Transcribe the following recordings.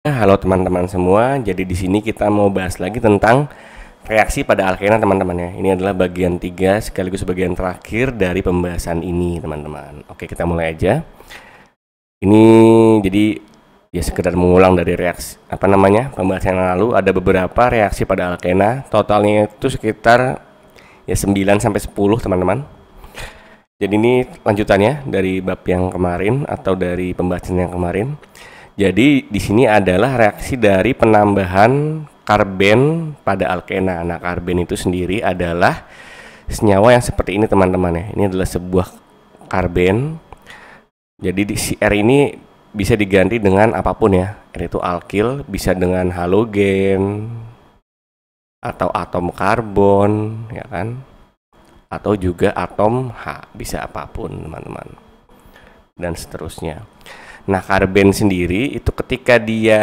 Halo teman-teman semua. Jadi di sini kita mau bahas lagi tentang reaksi pada alkena teman-teman ya. Ini adalah bagian 3 sekaligus bagian terakhir dari pembahasan ini teman-teman. Oke, kita mulai aja. Ini jadi ya sekedar mengulang dari reaksi pembahasan yang lalu. Ada beberapa reaksi pada alkena. Totalnya itu sekitar ya 9 sampai 10 teman-teman. Jadi ini lanjutannya dari bab yang kemarin atau dari pembahasan yang kemarin. Jadi di sini adalah reaksi dari penambahan karben pada alkena. Nah, karben itu sendiri adalah senyawa yang seperti ini teman-teman ya. Ini adalah sebuah karben. Jadi si R ini bisa diganti dengan apapun ya. R itu alkil, bisa dengan halogen atau atom karbon ya kan. Atau juga atom H, bisa apapun teman-teman. Dan seterusnya. Nah, karben sendiri itu ketika dia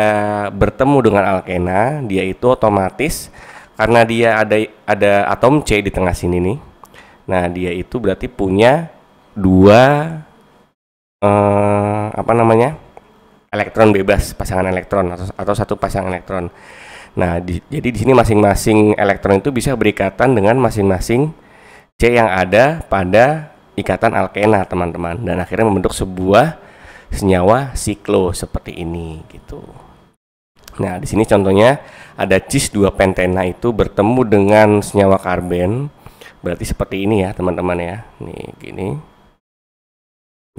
bertemu dengan alkena, dia itu otomatis karena dia ada atom C di tengah sini nih. Nah, dia itu berarti punya dua elektron bebas, pasangan elektron atau satu pasang elektron. Nah, jadi di sini masing-masing elektron itu bisa berikatan dengan masing-masing C yang ada pada ikatan alkena, teman-teman. Dan akhirnya membentuk sebuah senyawa siklo seperti ini gitu. Nah, di sini contohnya ada cis 2 pentena itu bertemu dengan senyawa karben. Berarti seperti ini ya, teman-teman ya. Nih gini.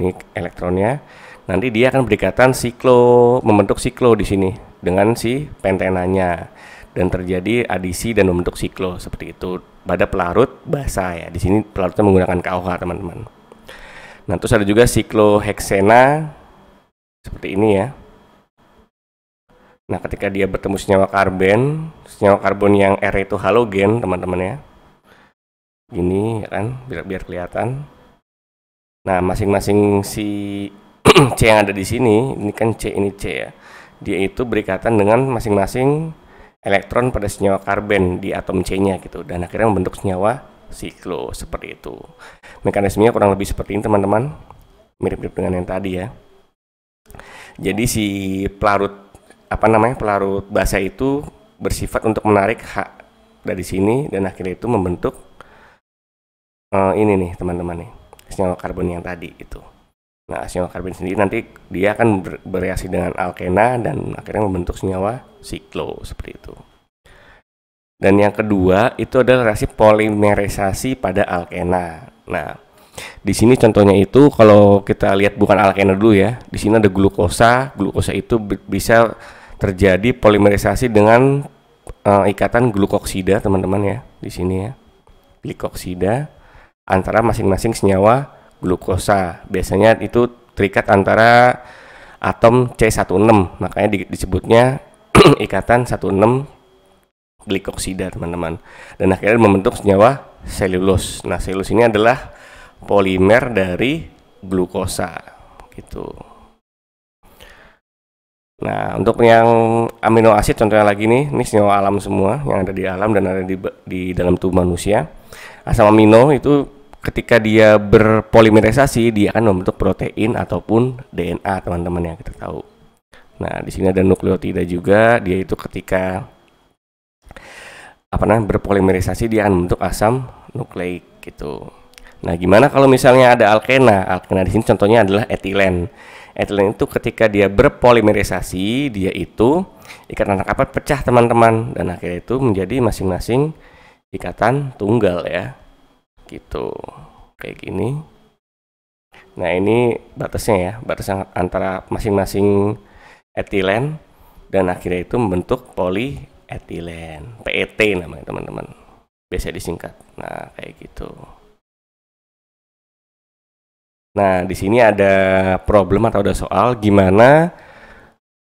Ini elektronnya. Nanti dia akan berikatan siklo, membentuk siklo di sini dengan si pentenanya dan terjadi adisi dan membentuk siklo seperti itu pada pelarut basa ya. Di sini pelarutnya menggunakan KOH, teman-teman. Nah, terus ada juga sikloheksena seperti ini ya. Nah, ketika dia bertemu senyawa karbon yang R itu halogen, teman-teman ya. Gini ya kan, biar kelihatan. Nah, masing-masing si C yang ada di sini, ini kan C, ini C ya. Dia itu berikatan dengan masing-masing elektron pada senyawa karben di atom C-nya gitu, dan akhirnya membentuk senyawa siklo seperti itu. Mekanismenya kurang lebih seperti ini, teman-teman. Mirip-mirip dengan yang tadi ya. Jadi si pelarut pelarut basa itu bersifat untuk menarik H dari sini dan akhirnya itu membentuk ini nih, teman-teman nih, senyawa karbon yang tadi itu. Nah, senyawa karbon sendiri nanti dia akan bereaksi dengan alkena dan akhirnya membentuk senyawa siklo seperti itu. Dan yang kedua itu adalah reaksi polimerisasi pada alkena. Nah, di sini contohnya itu kalau kita lihat bukan alkena dulu ya. Di sini ada glukosa. Glukosa itu bisa terjadi polimerisasi dengan ikatan glukoksida, teman-teman ya. Di sini ya. Glikoksida antara masing-masing senyawa glukosa. Biasanya itu terikat antara atom C16, makanya disebutnya ikatan 16 glikoksida, teman-teman. Dan akhirnya membentuk senyawa selulus. Nah, selulus ini adalah polimer dari glukosa gitu. Nah, untuk yang amino asid contohnya lagi nih, ini senyawa alam semua yang ada di alam dan ada di dalam tubuh manusia. Asam amino itu ketika dia berpolimerisasi dia akan membentuk protein ataupun DNA, teman-teman yang kita tahu. Nah, di sini ada nukleotida juga, dia itu ketika berpolimerisasi dia akan membentuk asam nukleik gitu. Nah, gimana kalau misalnya ada alkena? Alkena di sini contohnya adalah etilen. Etilen itu ketika dia berpolimerisasi, dia itu ikatan rapat pecah, teman-teman, dan akhirnya itu menjadi masing-masing ikatan tunggal ya. Gitu. Kayak gini. Nah, ini batasnya ya, batas antara masing-masing etilen dan akhirnya itu membentuk polietilen. PET namanya, teman-teman. Biasa disingkat. Nah, kayak gitu. Nah, di sini ada problem atau ada soal gimana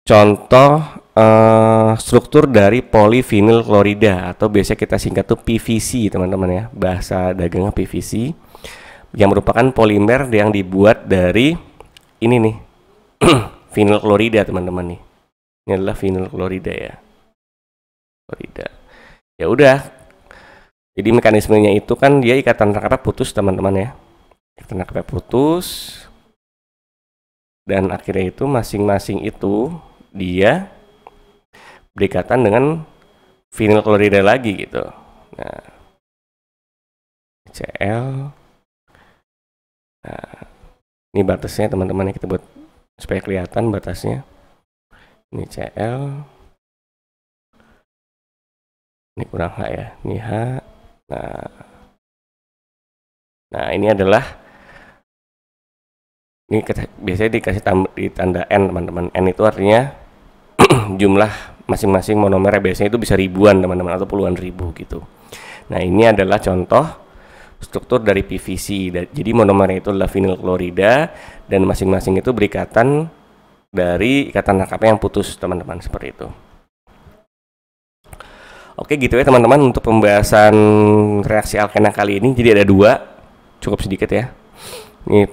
contoh struktur dari polivinyl klorida atau biasa kita singkat tuh PVC, teman-teman ya. Bahasa dagangnya PVC yang merupakan polimer yang dibuat dari ini nih. Vinyl klorida, teman-teman nih. Ini adalah vinyl klorida ya. Klorida. Ya udah. Jadi mekanismenya itu kan dia ikatan rangkapnya putus, teman-teman ya. Ikatan rangkapnya putus dan akhirnya itu masing-masing itu dia berikatan dengan vinyl klorida lagi gitu. Nah, Cl. Nah, ini batasnya teman-teman, kita buat supaya kelihatan batasnya. Ini Cl. Ini kurang H ya, ini H. Nah ini adalah, ini biasanya dikasih di tanda N teman-teman. N itu artinya jumlah masing-masing monomer, biasanya itu bisa ribuan teman-teman, atau puluhan ribu gitu. Nah ini adalah contoh struktur dari PVC. Jadi monomernya itu adalah vinyl klorida, dan masing-masing itu berikatan dari ikatan rangkapnya yang putus teman-teman, seperti itu. Oke gitu ya teman-teman untuk pembahasan reaksi alkena kali ini. Jadi ada 2, cukup sedikit ya. Ini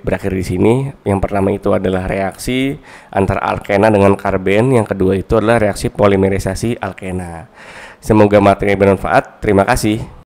berakhir di sini. Yang pertama itu adalah reaksi antara alkena dengan karben. Yang kedua itu adalah reaksi polimerisasi alkena. Semoga materi bermanfaat. Terima kasih.